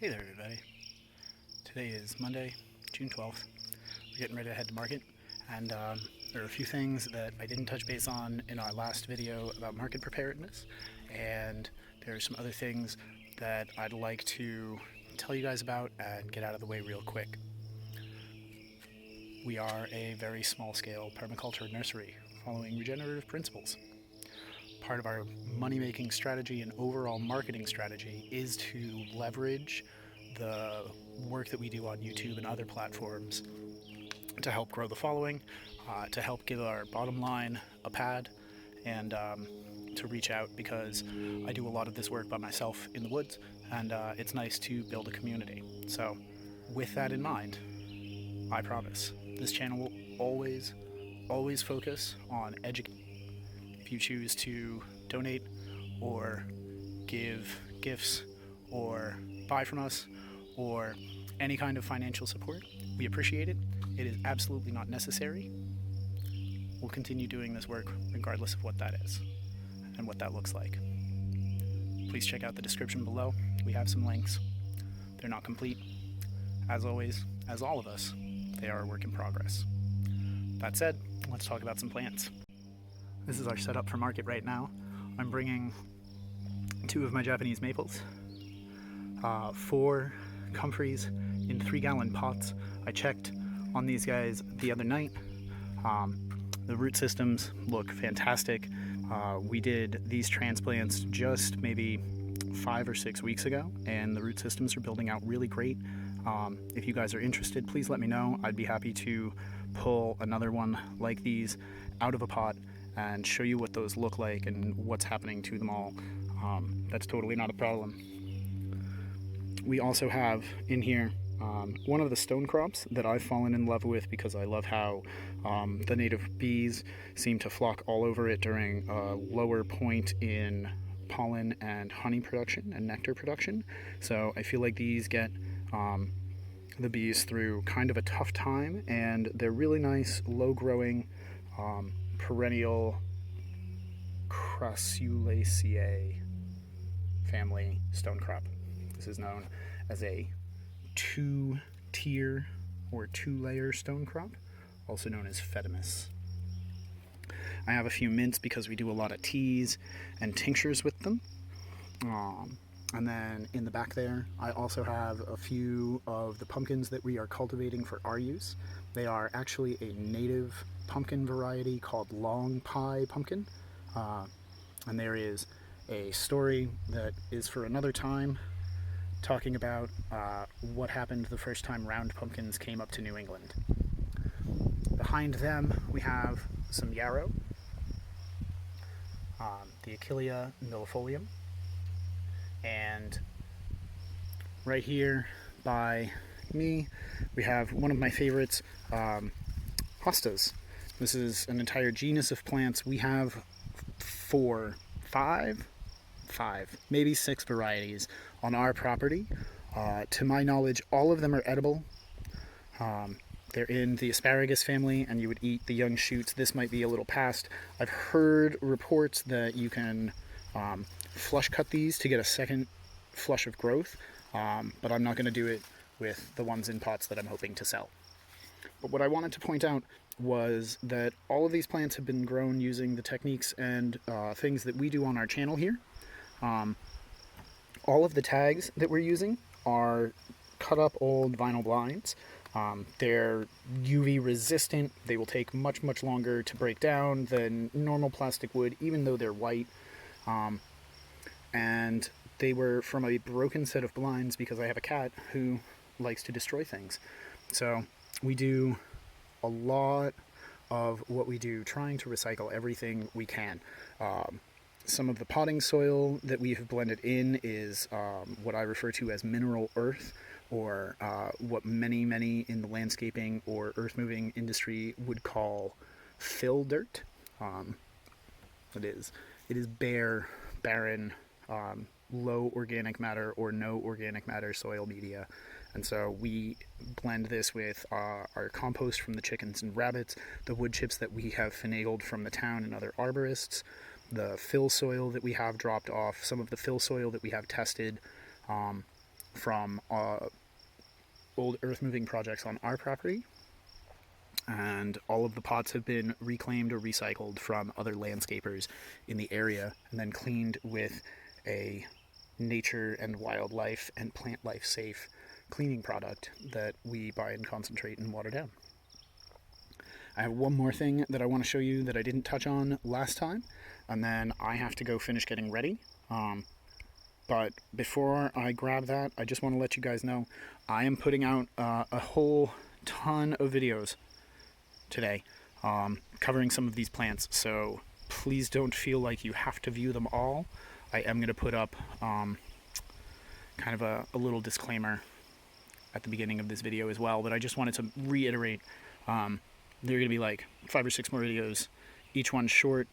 Hey there, everybody. Today is Monday, June 12th. We're getting ready to head to market, and there are a few things that I didn't touch base on in our last video about market preparedness, and there are some other things that I'd like to tell you guys about and get out of the way real quick. We are a very small-scale permaculture nursery following regenerative principles. Part of our money-making strategy and overall marketing strategy is to leverage the work that we do on YouTube and other platforms to help grow the following, to help give our bottom line a pad, and to reach out, because I do a lot of this work by myself in the woods, and it's nice to build a community. So with that in mind, I promise this channel will always focus on education. If you choose to donate or give gifts or buy from us or any kind of financial support, we appreciate it. It is absolutely not necessary. We'll continue doing this work regardless of what that is and what that looks like. Please check out the description below. We have some links. They're not complete. As always, as all of us, they are a work in progress. That said, let's talk about some plants. This is our setup for market right now. I'm bringing 2 of my Japanese maples, 4 comfreys in 3-gallon pots. I checked on these guys the other night. The root systems look fantastic. We did these transplants just maybe 5 or 6 weeks ago, and the root systems are building out really great. If you guys are interested, please let me know. I'd be happy to pull another one like these out of a pot and show you what those look like and what's happening to them all. That's totally not a problem. We also have in here one of the stone crops that I've fallen in love with because I love how the native bees seem to flock all over it during a lower point in pollen and honey production and nectar production. So I feel like these get the bees through kind of a tough time, and they're really nice, low-growing, perennial Crassulaceae family stone crop. This is known as a 2-tier or 2-layer stone crop, also known as Phedemus. I have a few mints because we do a lot of teas and tinctures with them. And then in the back there, I also have a few of the pumpkins that we are cultivating for our use. They are actually a native pumpkin variety called long pie pumpkin. And there is a story that is for another time, talking about what happened the first time round pumpkins came up to New England. Behind them, we have some yarrow, the Achillea millefolium, and right here by me, we have one of my favorites, hostas. This is an entire genus of plants. We have 5, maybe 6 varieties on our property. To my knowledge, all of them are edible. They're in the asparagus family, and you would eat the young shoots. This might be a little past. I've heard reports that you can flush cut these to get a second flush of growth, but I'm not going to do it with the ones in pots that I'm hoping to sell. But what I wanted to point out was that all of these plants have been grown using the techniques and things that we do on our channel here. All of the tags that we're using are cut up old vinyl blinds. They're UV resistant. They will take much longer to break down than normal plastic would, even though they're white. And they were from a broken set of blinds because I have a cat who likes to destroy things. So we do a lot of what we do, trying to recycle everything we can. Some of the potting soil that we have blended in is what I refer to as mineral earth, or what many in the landscaping or earth-moving industry would call fill dirt. It is bare, barren, low organic matter or no organic matter soil media. And so we blend this with our compost from the chickens and rabbits, the wood chips that we have finagled from the town and other arborists, the fill soil that we have dropped off, some of the fill soil that we have tested, from old earth moving projects on our property, and all of the pots have been reclaimed or recycled from other landscapers in the area and then cleaned with a nature and wildlife and plant life safe cleaning product that we buy and concentrate and water down. I have one more thing that I want to show you that I didn't touch on last time, and then I have to go finish getting ready. But before I grab that, I just want to let you guys know I am putting out a whole ton of videos today covering some of these plants, so please don't feel like you have to view them all. I am going to put up kind of a little disclaimer at the beginning of this video as well, but I just wanted to reiterate there are going to be like 5 or 6 more videos, each one short.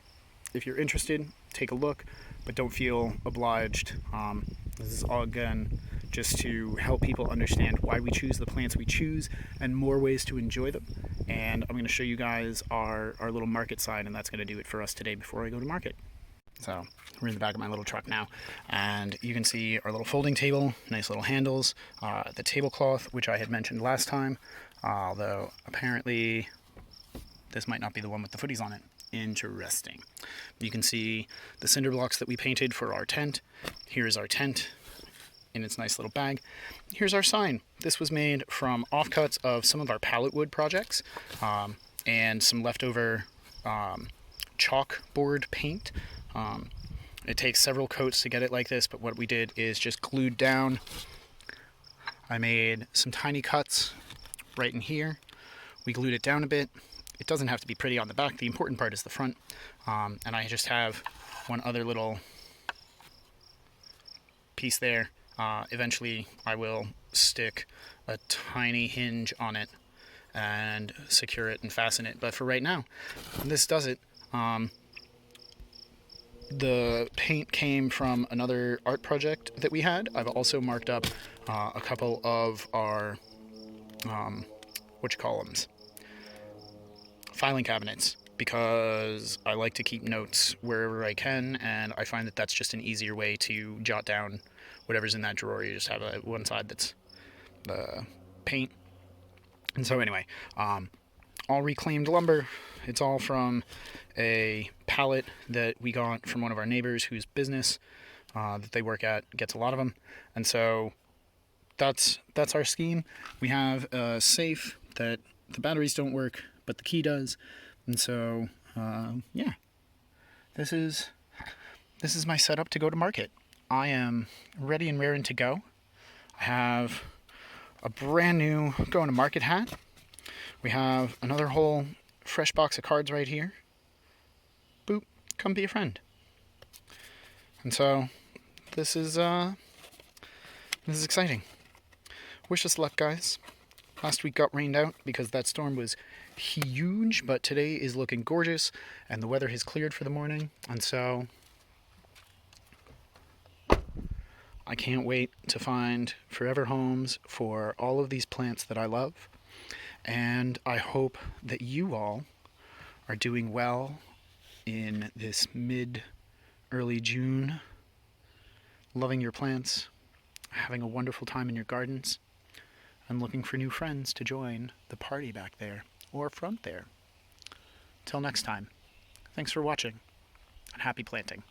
If you're interested, take a look, but don't feel obliged. This is all, again, just to help people understand why we choose the plants we choose and more ways to enjoy them. And I'm going to show you guys our little market side, and that's going to do it for us today before I go to market. So we're in the back of my little truck now, and you can see our little folding table, nice little handles, the tablecloth, which I had mentioned last time, although apparently this might not be the one with the footies on it. Interesting. You can see the cinder blocks that we painted for our tent. Here's our tent in its nice little bag. Here's our sign. This was made from offcuts of some of our pallet wood projects and some leftover chalkboard paint. It takes several coats to get it like this, but what we did is just glued down. I made some tiny cuts right in here. We glued it down a bit. It doesn't have to be pretty on the back. The important part is the front. And I just have one other little piece there. Eventually I will stick a tiny hinge on it and secure it and fasten it. But for right now, this does it. The paint came from another art project that we had. I've also marked up a couple of our, filing cabinets, because I like to keep notes wherever I can, and I find that that's just an easier way to jot down whatever's in that drawer. You just have one side that's the paint. And so anyway, all reclaimed lumber. It's all from a pallet that we got from one of our neighbors whose business that they work at gets a lot of them. And so that's our scheme. We have a safe that the batteries don't work, but the key does. And so yeah, this is my setup to go to market. I am ready and raring to go. I have a brand new going to market hat. We have another whole fresh box of cards right here. Boop, come be a friend. And so this is exciting. Wish us luck, guys. Last week got rained out because that storm was huge, but today is looking gorgeous and the weather has cleared for the morning, and so I can't wait to find forever homes for all of these plants that I love. And I hope that you all are doing well in this early June, loving your plants, having a wonderful time in your gardens, and looking for new friends to join the party back there or front there. Till next time, thanks for watching, and happy planting.